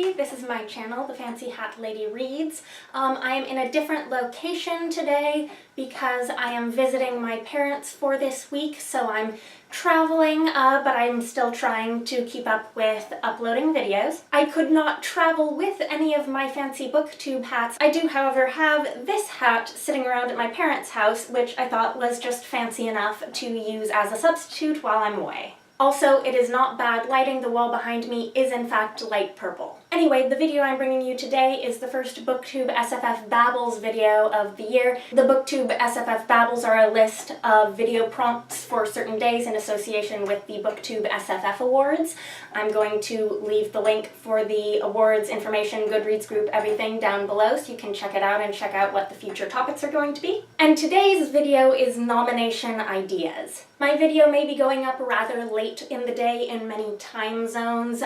Fancy. This is my channel, The Fancy Hat Lady Reads. I am in a different location today because I am visiting my parents for this week, so I'm traveling, but I'm still trying to keep up with uploading videos. I could not travel with any of my fancy booktube hats. I do, however, have this hat sitting around at my parents' house, which I thought was just fancy enough to use as a substitute while I'm away. Also, it is not bad lighting. The wall behind me is in fact light purple. Anyway, the video I'm bringing you today is the first Booktube SFF Babbles video of the year. The Booktube SFF Babbles are a list of video prompts for certain days in association with the Booktube SFF Awards. I'm going to leave the link for the awards information, Goodreads group, everything down below so you can check it out and check out what the future topics are going to be. And today's video is nomination ideas. My video may be going up rather late in the day in many time zones.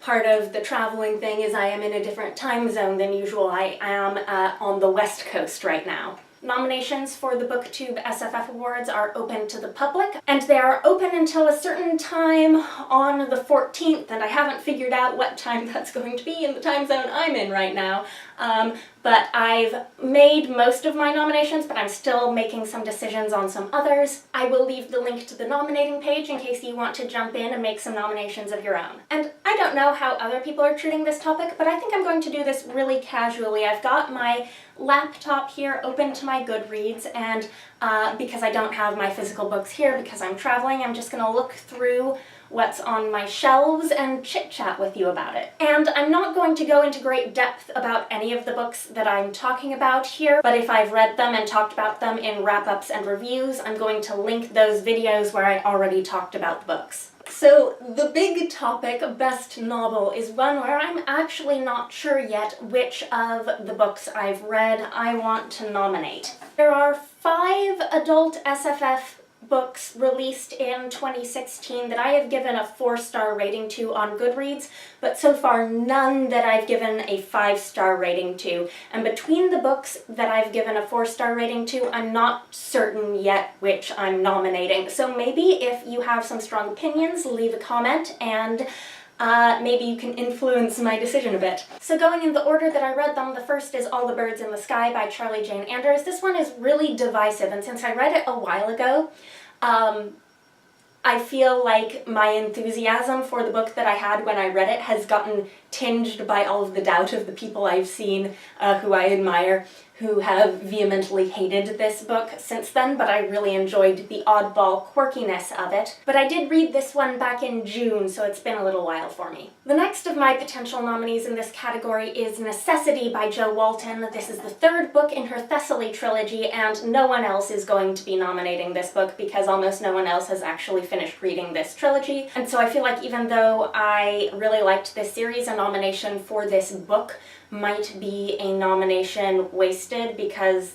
Part of the traveling thing is I am in a different time zone than usual. I am on the West Coast right now. Nominations for the Booktube SFF Awards are open to the public, and they are open until a certain time on the 14th, and I haven't figured out what time that's going to be in the time zone I'm in right now. But I've made most of my nominations, but I'm still making some decisions on some others. I will leave the link to the nominating page in case you want to jump in and make some nominations of your own. And I don't know how other people are treating this topic, but I think I'm going to do this really casually. I've got my laptop here open to my Goodreads, and because I don't have my physical books here because I'm traveling, I'm just going to look through what's on my shelves and chit-chat with you about it. And I'm not going to go into great depth about any of the books that I'm talking about here, but if I've read them and talked about them in wrap-ups and reviews, I'm going to link those videos where I already talked about the books. So the big topic, best novel, is one where I'm actually not sure yet which of the books I've read I want to nominate. There are 5 adult SFF books released in 2016 that I have given a 4-star rating to on Goodreads, but so far none that I've given a 5-star rating to. And between the books that I've given a 4-star rating to, I'm not certain yet which I'm nominating. So maybe if you have some strong opinions, leave a comment and maybe you can influence my decision a bit. So going in the order that I read them, the first is All the Birds in the Sky by Charlie Jane Anders. This one is really divisive, and since I read it a while ago, I feel like my enthusiasm for the book that I had when I read it has gotten tinged by all of the doubt of the people I've seen who I admire who have vehemently hated this book since then, but I really enjoyed the oddball quirkiness of it. But I did read this one back in June, so it's been a little while for me. The next of my potential nominees in this category is Necessity by Jo Walton. This is the 3rd book in her Thessaly trilogy, and no one else is going to be nominating this book because almost no one else has actually finished reading this trilogy. And so I feel like even though I really liked this series, a nomination for this book might be a nomination wasted because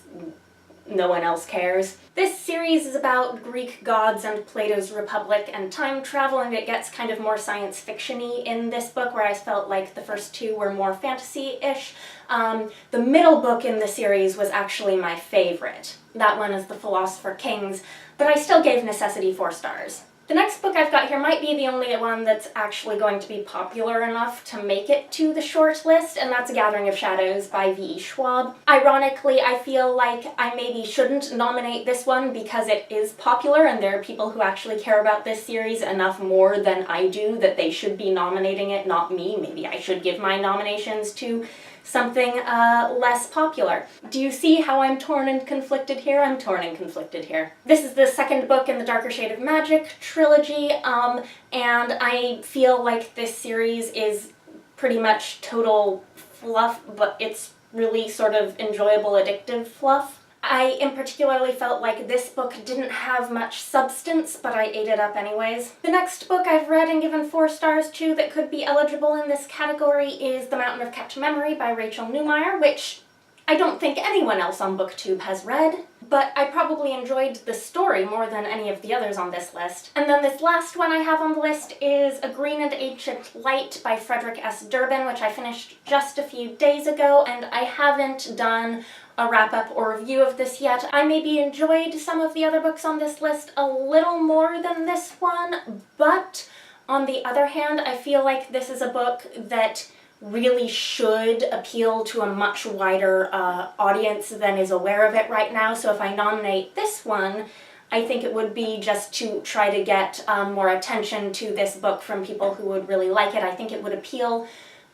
no one else cares. This series is about Greek gods and Plato's Republic and time travel, and it gets kind of more science fiction-y in this book, where I felt like the first 2 were more fantasy-ish. The middle book in the series was actually my favorite. That one is The Philosopher Kings, but I still gave Necessity 4 stars. The next book I've got here might be the only one that's actually going to be popular enough to make it to the short list, and that's Gathering of Shadows by V.E. Schwab. Ironically, I feel like I maybe shouldn't nominate this one because it is popular and there are people who actually care about this series enough more than I do that they should be nominating it, not me. Maybe I should give my nominations to something less popular. Do you see how I'm torn and conflicted here? I'm torn and conflicted here. This is the 2nd book in the Darker Shade of Magic trilogy, and I feel like this series is pretty much total fluff, but it's really sort of enjoyable, addictive fluff. I in particularly felt like this book didn't have much substance, but I ate it up anyways. The next book I've read and given 4 stars to that could be eligible in this category is The Mountain of Kept Memory by Rachel Neumeier, which I don't think anyone else on Booktube has read, but I probably enjoyed the story more than any of the others on this list. And then this last one I have on the list is A Green and Ancient Light by Frederick S. Durbin, which I finished just a few days ago, and I haven't done a wrap-up or review of this yet. I maybe enjoyed some of the other books on this list a little more than this one, but on the other hand, I feel like this is a book that really should appeal to a much wider audience than is aware of it right now. So if I nominate this one, I think it would be just to try to get more attention to this book from people who would really like it. I think it would appeal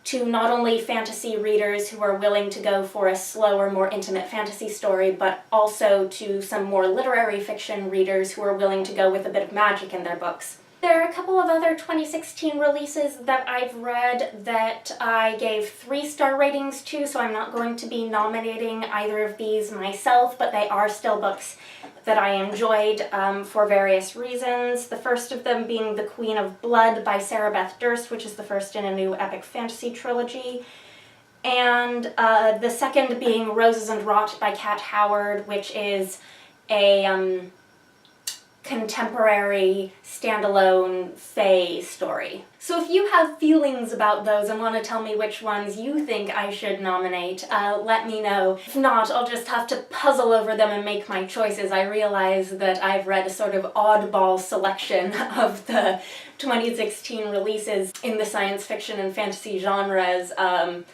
to not only fantasy readers who are willing to go for a slower, more intimate fantasy story, but also to some more literary fiction readers who are willing to go with a bit of magic in their books. There are a couple of other 2016 releases that I've read that I gave 3-star ratings to, so I'm not going to be nominating either of these myself, but they are still books that I enjoyed for various reasons. The first of them being The Queen of Blood by Sarah Beth Durst, which is the first in a new epic fantasy trilogy. And the second being Roses and Rot by Kat Howard, which is a contemporary, standalone fae story. So if you have feelings about those and want to tell me which ones you think I should nominate, let me know. If not, I'll just have to puzzle over them and make my choices. I realize that I've read a sort of oddball selection of the 2016 releases in the science fiction and fantasy genres, and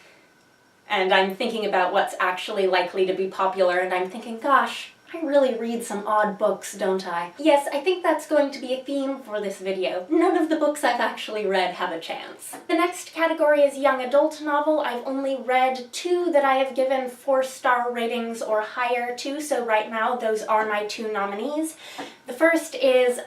I'm thinking about what's actually likely to be popular, and I'm thinking, gosh, I really read some odd books, don't I? Yes, I think that's going to be a theme for this video. None of the books I've actually read have a chance. The next category is young adult novel. I've only read 2 that I have given 4-star ratings or higher to, so right now those are my 2 nominees. The first is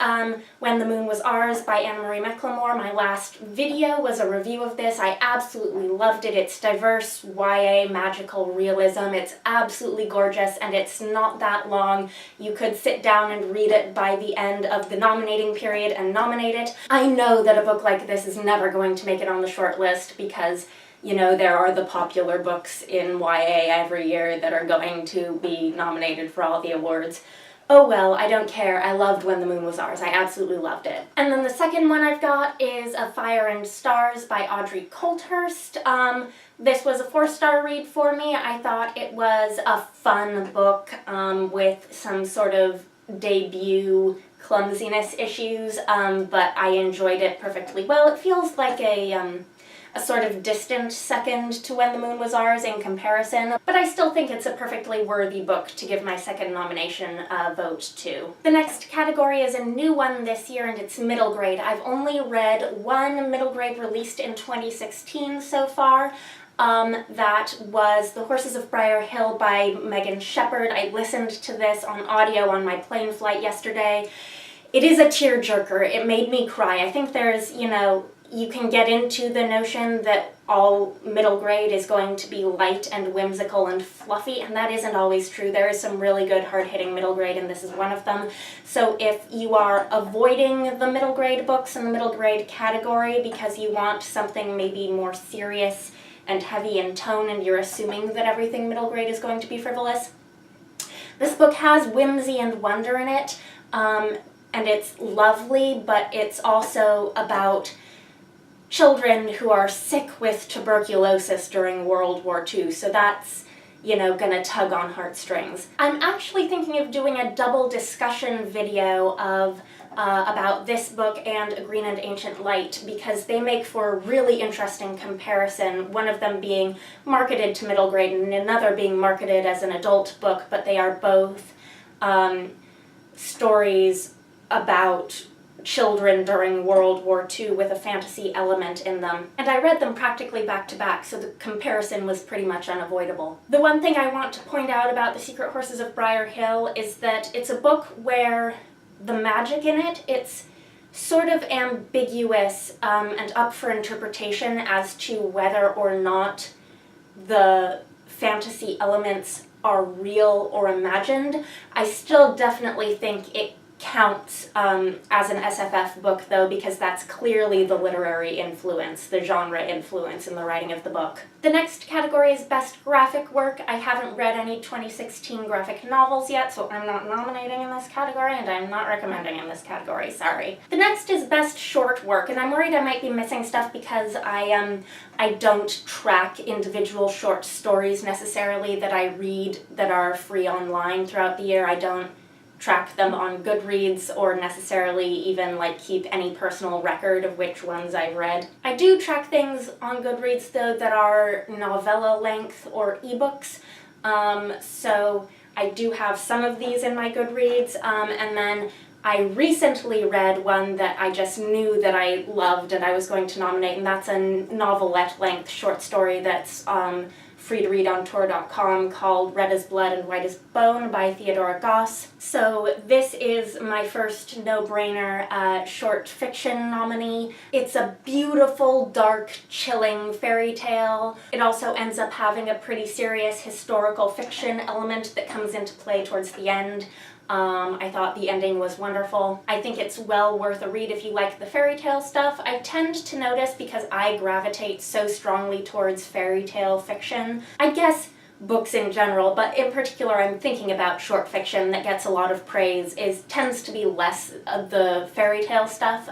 When the Moon Was Ours by Anne Marie McLemore. My last video was a review of this. I absolutely loved it. It's diverse YA magical realism. It's absolutely gorgeous, and it's not that long. You could sit down and read it by the end of the nominating period and nominate it. I know that a book like this is never going to make it on the short list because, you know, there are the popular books in YA every year that are going to be nominated for all the awards. Oh well, I don't care. I loved When the Moon Was Ours. I absolutely loved it. And then the second one I've got is A Fire and Stars by Audrey Coulthurst. This was a 4-star read for me. I thought it was a fun book with some sort of debut clumsiness issues, but I enjoyed it perfectly well. It feels like a sort of distant second to When the Moon Was Ours in comparison, but I still think it's a perfectly worthy book to give my second nomination vote to. The next category is a new one this year, and it's middle grade. I've only read 1 middle grade released in 2016 so far. That was The Horses of Briar Hill by Megan Shepherd. I listened to this on audio on my plane flight yesterday. It is a tearjerker. It made me cry. I think there's, you know, you can get into the notion that all middle grade is going to be light and whimsical and fluffy, and that isn't always true. There is some really good hard-hitting middle grade, and this is one of them. So if you are avoiding the middle grade books in the middle grade category because you want something maybe more serious and heavy in tone, and you're assuming that everything middle grade is going to be frivolous, this book has whimsy and wonder in it, and it's lovely, but it's also about children who are sick with tuberculosis during World War II, so that's, you know, gonna tug on heartstrings. I'm actually thinking of doing a double discussion video of about this book and A Green and Ancient Light, because they make for a really interesting comparison, one of them being marketed to middle grade and another being marketed as an adult book, but they are both stories about children during World War II with a fantasy element in them. And I read them practically back to back, so the comparison was pretty much unavoidable. The one thing I want to point out about The Secret Horses of Briar Hill is that it's a book where the magic in it, it's sort of ambiguous and up for interpretation as to whether or not the fantasy elements are real or imagined. I still definitely think it counts as an SFF book, though, because that's clearly the literary influence, the genre influence in the writing of the book. The next category is Best Graphic Work. I haven't read any 2016 graphic novels yet, so I'm not nominating in this category, and I'm not recommending in this category, sorry. The next is Best Short Work, and I'm worried I might be missing stuff because I don't track individual short stories necessarily that I read that are free online throughout the year. I don't track them on Goodreads or necessarily even like keep any personal record of which ones I've read. I do track things on Goodreads though that are novella length or ebooks, so I do have some of these in my Goodreads, and then I recently read one that I just knew that I loved and I was going to nominate, and that's a novelette-length short story that's free to read on Tor.com called Red as Blood and White as Bone by Theodora Goss. So this is my first no-brainer short fiction nominee. It's a beautiful, dark, chilling fairy tale. It also ends up having a pretty serious historical fiction element that comes into play towards the end. I thought the ending was wonderful. I think it's well worth a read if you like the fairy tale stuff. I tend to notice, because I gravitate so strongly towards fairy tale fiction, I guess books in general, but in particular I'm thinking about short fiction that gets a lot of praise, tends to be less of the fairy tale stuff.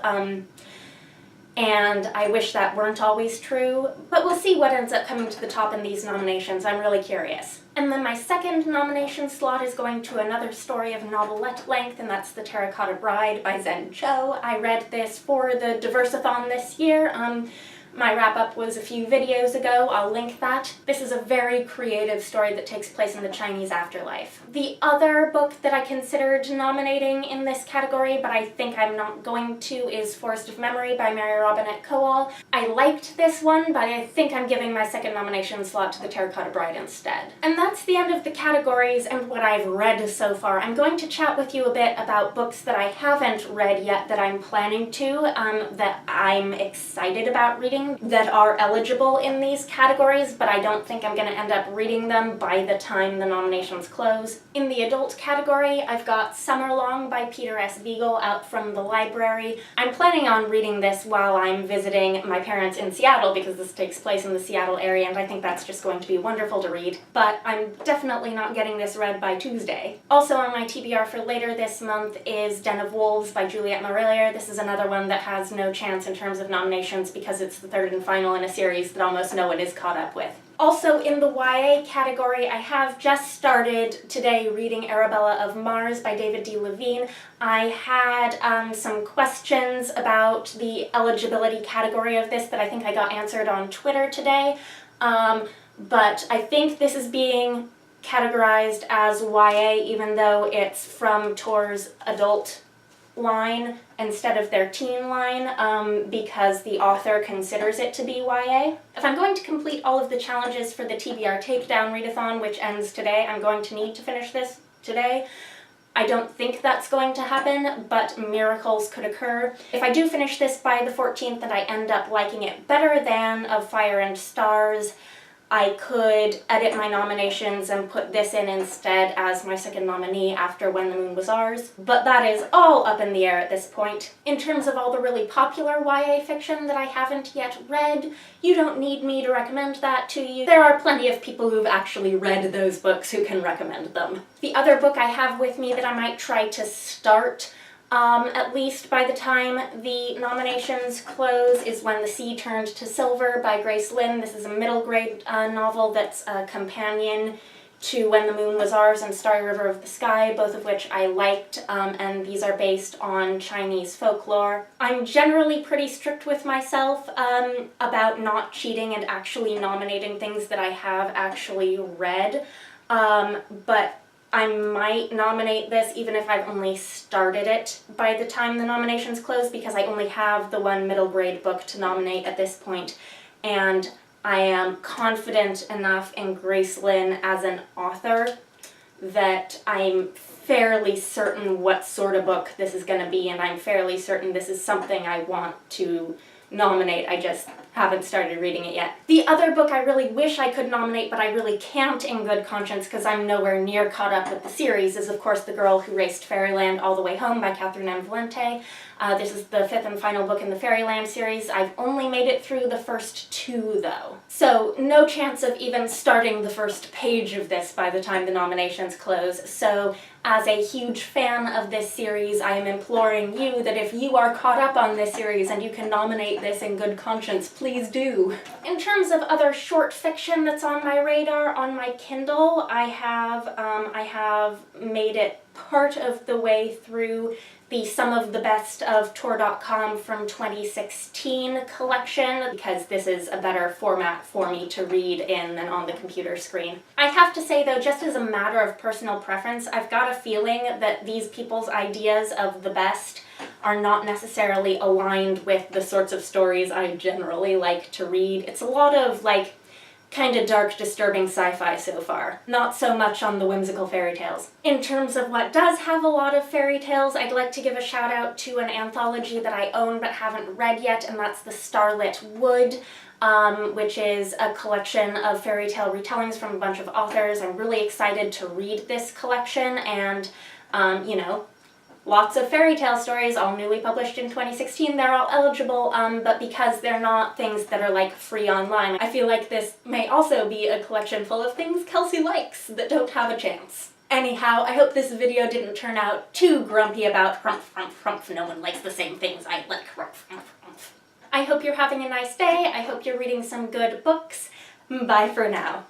And I wish that weren't always true, but we'll see what ends up coming to the top in these nominations. I'm really curious. And then my second nomination slot is going to another story of novelette length, and that's The Terracotta Bride by Zen Cho. I read this for the DiverseAthon this year. My wrap-up was a few videos ago. I'll link that. This is a very creative story that takes place in the Chinese afterlife. The other book that I considered nominating in this category, but I think I'm not going to, is Forest of Memory by Mary Robinette Kowal. I liked this one, but I think I'm giving my second nomination slot to The Terracotta Bride instead. And that's the end of the categories and what I've read so far. I'm going to chat with you a bit about books that I haven't read yet that I'm planning to, that I'm excited about reading, that are eligible in these categories, but I don't think I'm going to end up reading them by the time the nominations close. In the adult category, I've got Summerlong by Peter S. Beagle out from the library. I'm planning on reading this while I'm visiting my parents in Seattle, because this takes place in the Seattle area, and I think that's just going to be wonderful to read. But I'm definitely not getting this read by Tuesday. Also on my TBR for later this month is Den of Wolves by Juliette Marillier. This is another one that has no chance in terms of nominations because it's the third and final in a series that almost no one is caught up with. Also in the YA category, I have just started today reading Arabella of Mars by David D. Levine. I had some questions about the eligibility category of this that I think I got answered on Twitter today, but I think this is being categorized as YA even though it's from Tor's adult line instead of their teen line, because the author considers it to be YA. If I'm going to complete all of the challenges for the TBR Takedown Readathon, which ends today, I'm going to need to finish this today. I don't think that's going to happen, but miracles could occur. If I do finish this by the 14th and I end up liking it better than Of Fire and Stars, I could edit my nominations and put this in instead as my second nominee after When the Moon Was Ours, but that is all up in the air at this point. In terms of all the really popular YA fiction that I haven't yet read, you don't need me to recommend that to you. There are plenty of people who've actually read those books who can recommend them. The other book I have with me that I might try to start, at least by the time the nominations close, is When the Sea Turned to Silver by Grace Lin. This is a middle grade novel that's a companion to When the Moon Was Ours and Starry River of the Sky, both of which I liked, and these are based on Chinese folklore. I'm generally pretty strict with myself about not cheating and actually nominating things that I have actually read, but I might nominate this even if I've only started it by the time the nominations close, because I only have the one middle grade book to nominate at this point, and I am confident enough in Grace Lin as an author that I'm fairly certain what sort of book this is going to be, and I'm fairly certain this is something I want to nominate. I just haven't started reading it yet. The other book I really wish I could nominate, but I really can't in good conscience because I'm nowhere near caught up with the series, is of course The Girl Who Raced Fairyland All the Way Home by Catherine M. Valente. This is the fifth and final book in the Fairyland series. I've only made it through the first two, though. So no chance of even starting the first page of this by the time the nominations close. So as a huge fan of this series, I am imploring you that if you are caught up on this series and you can nominate this in good conscience, please do. In terms of other short fiction that's on my radar, on my Kindle, I have made it part of the way through the Some of the Best of Tor.com from 2016 collection, because this is a better format for me to read in than on the computer screen. I have to say though, just as a matter of personal preference, I've got a feeling that these people's ideas of the best are not necessarily aligned with the sorts of stories I generally like to read. It's a lot of like kind of dark, disturbing sci-fi so far. Not so much on the whimsical fairy tales. In terms of what does have a lot of fairy tales, I'd like to give a shout out to an anthology that I own but haven't read yet, and that's The Starlit Wood, which is a collection of fairy tale retellings from a bunch of authors. I'm really excited to read this collection, and you know, lots of fairy tale stories, all newly published in 2016. They're all eligible, but because they're not things that are like free online, I feel like this may also be a collection full of things Kelsey likes that don't have a chance. Anyhow, I hope this video didn't turn out too grumpy about rumph, rumph, rumph. No one likes the same things I like. Rumph, rumph, rumph. I hope you're having a nice day. I hope you're reading some good books. Bye for now.